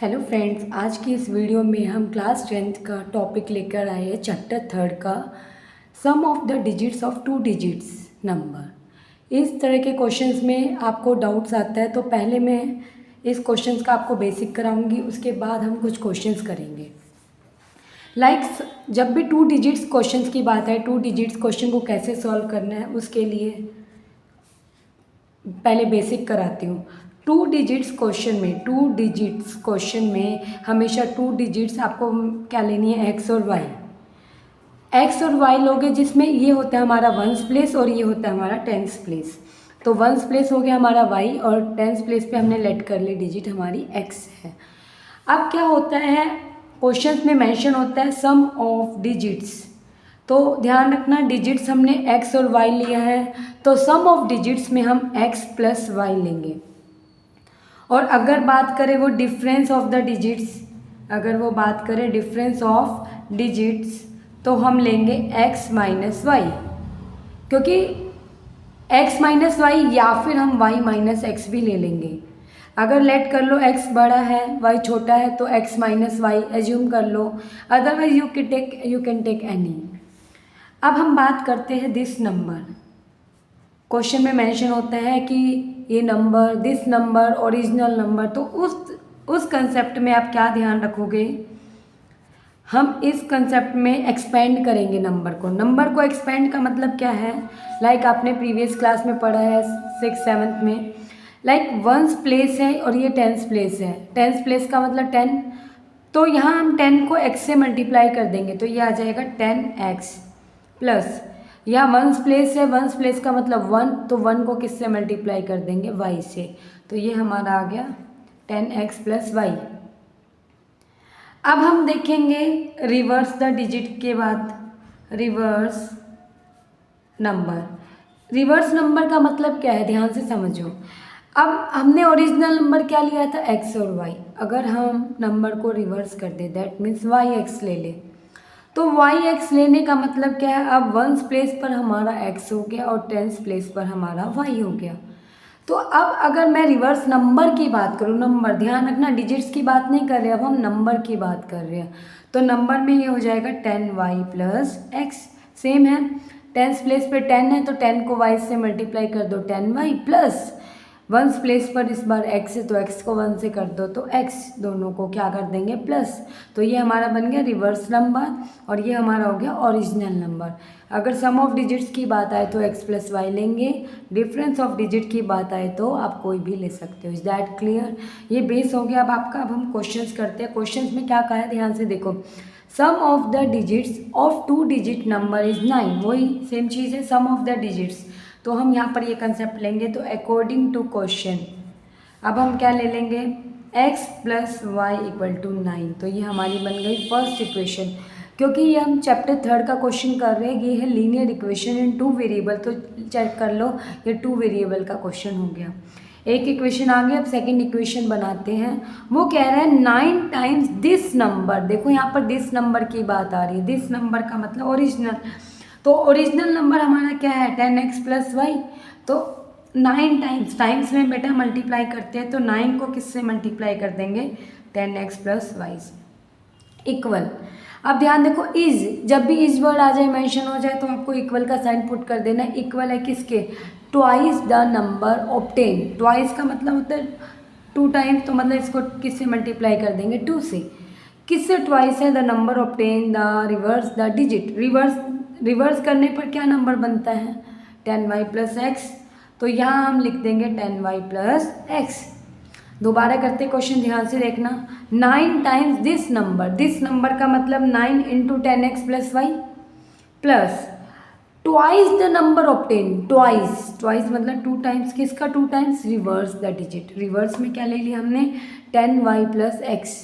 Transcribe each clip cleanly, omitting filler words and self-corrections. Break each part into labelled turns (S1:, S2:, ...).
S1: Hello friends, आज की इस वीडियो में हम क्लास 10th का टॉपिक लेकर आए हैं चैप्टर 3 का sum of the digits of 2 digits number. इस तरह के क्वेश्चंस में आपको डाउट्स आता है तो पहले मैं इस क्वेश्चंस का आपको बेसिक कराऊंगी, उसके बाद हम कुछ क्वेश्चंस करेंगे। जब भी 2 डिजिट्स क्वेश्चंस की बात है, 2 डिजिट्स क्वेश्चन को कैसे सॉल्व करना है उसके लिए पहले बेसिक कराती हूँ। 2 डिजिट्स क्वेश्चन में हमेशा 2 डिजिट्स आपको क्या लेनी है, एक्स और वाई लोगे, जिसमें ये होता है हमारा वंस प्लेस और ये होता है हमारा टेंस प्लेस। तो वंस प्लेस हो गया हमारा वाई और टेंस प्लेस पे हमने लेट कर ली डिजिट हमारी एक्स है। अब क्या होता है, क्वेश्चन में मेंशन होता है सम ऑफ डिजिट्स, तो ध्यान रखना डिजिट्स हमने x और y लिया है, तो सम ऑफ डिजिट्स में हम x प्लस वाई लेंगे। और अगर बात करें वो डिफरेंस ऑफ द डिजिट्स, तो हम लेंगे x माइनस वाई, क्योंकि x माइनस वाई या फिर हम y माइनस एक्स भी ले लेंगे। अगर लेट कर लो x बड़ा है y छोटा है तो x माइनस वाई एज्यूम कर लो, otherwise you can take any. अब हम बात करते हैं दिस नंबर। क्वेश्चन में मेंशन होता है कि ये number, this number, original number, तो उस कंसेप्ट में आप क्या ध्यान रखोगे, हम इस कंसेप्ट में एक्सपेंड करेंगे नंबर को एक्सपेंड का मतलब क्या है, आपने प्रीवियस क्लास में पढ़ा है 6th 7th में, वंस प्लेस है और ये टेंस प्लेस है। टेंस प्लेस का मतलब 10, तो यहाँ हम 10 को x से मल्टीप्लाई कर देंगे तो ये आ जाएगा 10x प्लस, यहाँ वंस प्लेस है, वंस प्लेस का मतलब 1, तो 1 को किससे मल्टीप्लाई कर देंगे, y से, तो ये हमारा आ गया 10x प्लस वाई। अब हम देखेंगे रिवर्स द डिजिट के बाद रिवर्स नंबर का मतलब क्या है, ध्यान से समझो। अब हमने ओरिजिनल नंबर क्या लिया था, x और y, अगर हम नंबर को रिवर्स कर दे दैट मीन्स yx ले ले, तो yx लेने का मतलब क्या है, अब वंस प्लेस पर हमारा x हो गया और टेंस प्लेस पर हमारा y हो गया। तो अब अगर मैं रिवर्स नंबर की बात करूँ, नंबर ध्यान रखना डिजिट्स की बात नहीं कर रहे, अब हम नंबर की बात कर रहे हैं, तो नंबर में ये हो जाएगा 10y प्लस एक्स, सेम है, टेंस प्लेस पे 10 है तो 10 को y से मल्टीप्लाई कर दो 10y प्लस वंस प्लेस पर इस बार x है तो x को 1 से कर दो तो x, दोनों को क्या कर देंगे प्लस, तो ये हमारा बन गया रिवर्स नंबर और ये हमारा हो गया ओरिजिनल नंबर। अगर सम ऑफ डिजिट्स की बात आए तो x प्लस वाई लेंगे, डिफरेंस ऑफ डिजिट की बात आए तो आप कोई भी ले सकते हो। Is that clear? ये बेस हो गया अब आपका। अब हम क्वेश्चंस करते हैं। क्वेश्चंस में क्या कहा है, ध्यान से देखो, sum of the digits of 2 digit number is 9, वही सेम चीज़ है, सम ऑफ द डिजिट्स, तो हम यहाँ पर ये कंसेप्ट लेंगे। तो अकॉर्डिंग टू क्वेश्चन अब हम क्या ले लेंगे, x plus y equal to 9, तो ये हमारी बन गई फर्स्ट इक्वेशन। क्योंकि ये हम चैप्टर 3 का क्वेश्चन कर रहे हैं, ये है लीनियर इक्वेशन इन 2 वेरिएबल, तो चेक कर लो ये 2 वेरिएबल का क्वेश्चन हो गया। एक इक्वेशन आ गई, अब सेकंड इक्वेशन बनाते हैं। वो कह रहा है 9 टाइम्स दिस नंबर, देखो यहाँ पर दिस नंबर की बात आ रही है, दिस नंबर का मतलब ओरिजिनल, तो ओरिजिनल नंबर हमारा क्या है 10x प्लस वाई, तो 9 टाइम्स में बेटा मल्टीप्लाई करते हैं, तो 9 को किससे मल्टीप्लाई कर देंगे 10x प्लस वाई से इक्वल। अब ध्यान देखो, इज, जब भी इज वर्ड आ जाए, मेंशन हो जाए, तो आपको इक्वल का साइन पुट कर देना है। इक्वल है किसके, twice the number obtain, twice का मतलब होता है 2 टाइम्स, तो मतलब इसको किससे मल्टीप्लाई कर देंगे 2 से। किससे ट्वाइस है, the number obtain the reverse the digit, reverse करने पर क्या नंबर बनता है 10y प्लस एक्स, तो यहाँ हम लिख देंगे 10y प्लस एक्स। दोबारा करते क्वेश्चन, ध्यान से देखना, 9 टाइम्स दिस नंबर का मतलब 9 into 10x plus y plus twice the number obtain, twice मतलब 2 टाइम्स, किसका 2 times, reverse the digit, reverse में क्या ले लिया हमने 10y plus x.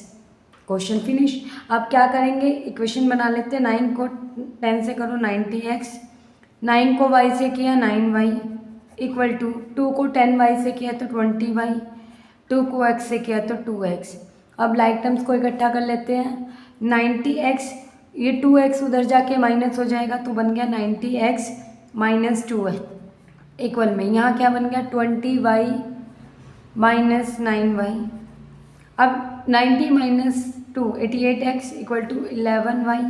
S1: Question finish. अब क्या करेंगे, इक्वेशन बना लेते हैं, 9 को 10 से करो 90x, 9 को y से किया 9y इक्वल टू 2 को 10y से किया तो 20y, 2 को x से किया तो 2x। अब लाइक टर्म्स को इकट्ठा कर लेते हैं, 90x, ये 2x उधर जाके माइनस हो जाएगा तो बन गया 90x माइनस 2x इक्वल में यहाँ क्या बन गया 20y माइनस 9y अब 90 minus 2 88x equal to 11y।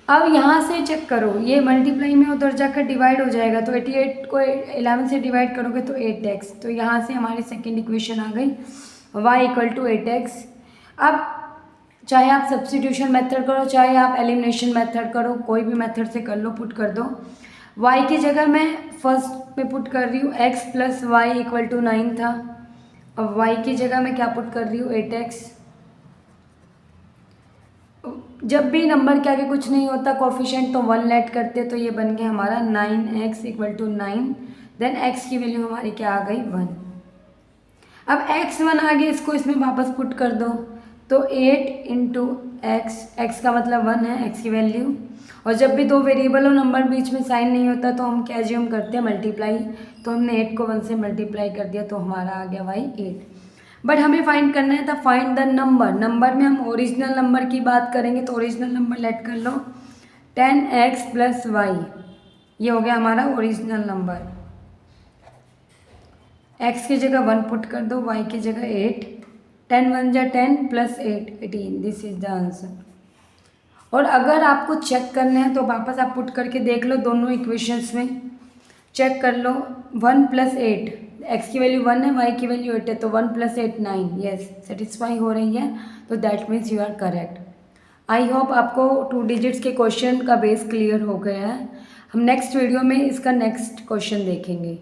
S1: अब यहाँ से चेक करो, ये मल्टीप्लाई में उधर जाकर डिवाइड हो जाएगा, तो 88 को 11 से डिवाइड करोगे तो 8x, तो यहाँ से हमारी सेकेंड इक्वेशन आ गई y इक्वल टू 8x। अब चाहे आप सब्स्टिट्यूशन मेथड करो, चाहे आप एलिमिनेशन मेथड करो, कोई भी मेथड से कर लो, पुट कर दो। y की जगह मैं फर्स्ट में पुट कर रही हूँ x plus y equal to 9 था। अब y की जगह मैं क्या पुट कर रही हूँ 8x। जब भी नंबर के आगे कुछ नहीं होता कोफिशिएंट तो 1 लेट करते, तो ये बन गया हमारा 9x equal to 9। Then x की वैल्यू हमारी क्या आ गई 1। अब x 1 आ गया, इसको इसमें वापस पुट कर दो, तो 8 इंटू x का मतलब 1 है x की वैल्यू। और जब भी दो वेरिएबल और नंबर बीच में साइन नहीं होता तो हम क्या एज्यूम करते हैं मल्टीप्लाई, तो हमने 8 को 1 से मल्टीप्लाई कर दिया, तो हमारा आ गया y 8। बट हमें फाइंड करना है था फाइंड द नंबर। नंबर में हम ओरिजिनल नंबर की बात करेंगे, तो ओरिजिनल नंबर लेट कर लो 10x प्लस वाई, ये हो गया हमारा ओरिजिनल नंबर। x की जगह 1 पुट कर दो, y की जगह 8, 10 1 जा 10 plus 8 18, this is the answer. और अगर आपको चेक करना है तो वापस आप पुट करके देख लो दोनों इक्वेशंस में, चेक कर लो 1 प्लस 8, x की वैल्यू 1 है, y की वैल्यू 8 है, तो 1 प्लस 8 9, यस सेटिस्फाई हो रही है, तो that means you are correct. I hope आपको 2 डिजिट्स के क्वेश्चन का बेस क्लियर हो गया है। हम नेक्स्ट वीडियो में इसका नेक्स्ट क्वेश्चन देखेंगे।